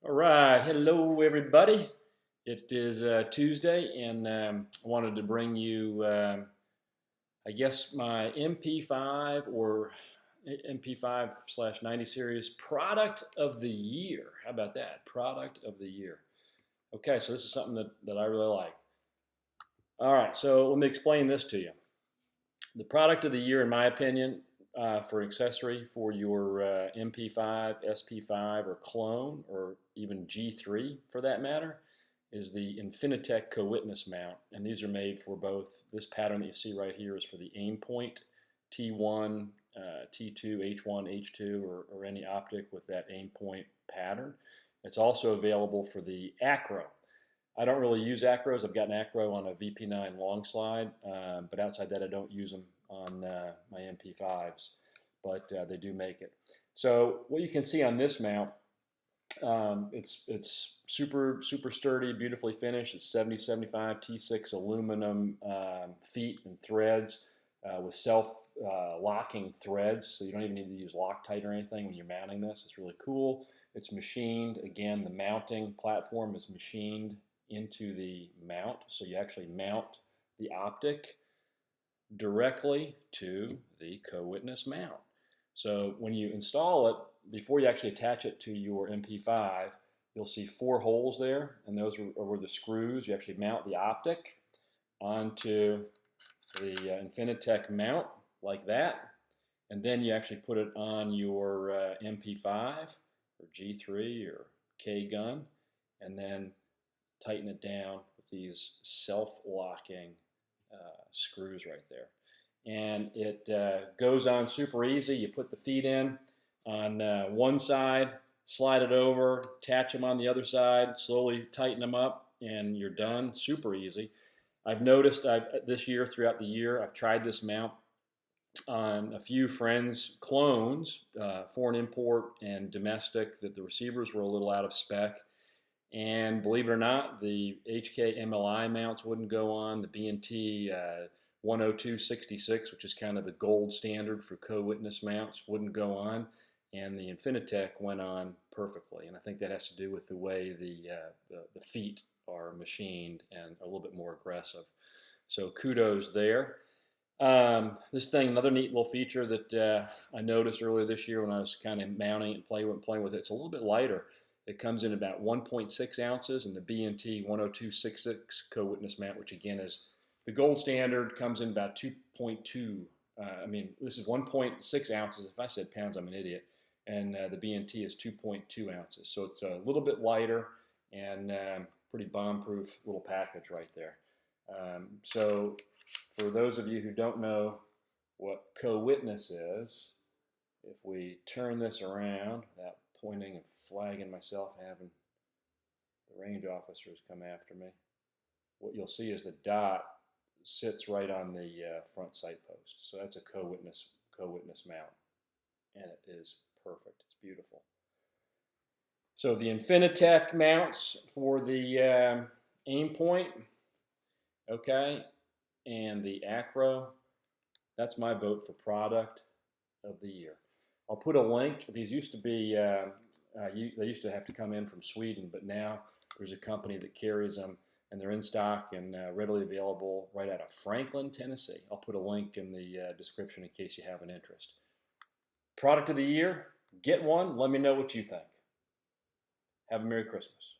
All right, hello everybody. It is Tuesday, and I wanted to bring you, I guess, my MP5 or MP5/90 series product of the year. How about that? Product of the year. Okay, so this is something that I really like. All right, so let me explain this to you. The product of the year, in my opinion, for accessory for your MP5, SP5, or clone, or even G3 for that matter, is the Infitech cowitness mount. And these are made for both. This pattern that you see right here is for the Aimpoint T1, T2, H1, H2, or any optic with that Aimpoint pattern. It's also available for the ACRO. I don't really use acros. I've got an acro on a VP9 long slide, but outside that I don't use them on my MP5s, but they do make it. So what you can see on this mount, it's super sturdy, beautifully finished. It's 7075 T6 aluminum feet and threads with self-locking threads, so you don't even need to use Loctite or anything when you're mounting this. It's really cool. It's machined. Again, the mounting platform is machined into the mount, so you actually mount the optic directly to the cowitness mount. So when you install it, before you actually attach it to your MP5, you'll see 4 holes there, and those are where the screws. You actually mount the optic onto the Infitech mount like that, and then you actually put it on your MP5 or G3 or K gun, and then tighten it down with these self-locking screws right there. And it goes on super easy. You put the feet in on one side, slide it over, attach them on the other side, slowly tighten them up, and you're done. Super easy. I've noticed this year, throughout the year, I've tried this mount on a few friends' clones, foreign import and domestic, that the receivers were a little out of spec. And believe it or not, the HK MLI mounts wouldn't go on. The B&T 10266, which is kind of the gold standard for co-witness mounts, wouldn't go on. And the Infitech went on perfectly. And I think that has to do with the way the feet are machined and a little bit more aggressive. So kudos there. This thing, another neat little feature that I noticed earlier this year when I was kind of mounting it and playing with it, it's a little bit lighter. It comes in about 1.6 ounces, and the B&T 10266 co-witness mount, which again is the gold standard, comes in about 2.2. This is 1.6 ounces. If I said pounds, I'm an idiot. And the B&T is 2.2 ounces. So it's a little bit lighter and pretty bomb-proof little package right there. So for those of you who don't know what co-witness is, if we turn this around without pointing and flagging myself, having the range officers come after me, what you'll see is the dot sits right on the front sight post. So that's a co-witness mount, and it is perfect. It's beautiful. So the Infitech mounts for the Aimpoint, okay, and the ACRO, that's my vote for product of the year. I'll put a link. These used to be, they used to have to come in from Sweden, but now there's a company that carries them, and they're in stock and readily available right out of Franklin, Tennessee. I'll put a link in the description in case you have an interest. Product of the year, get one. Let me know what you think. Have a Merry Christmas.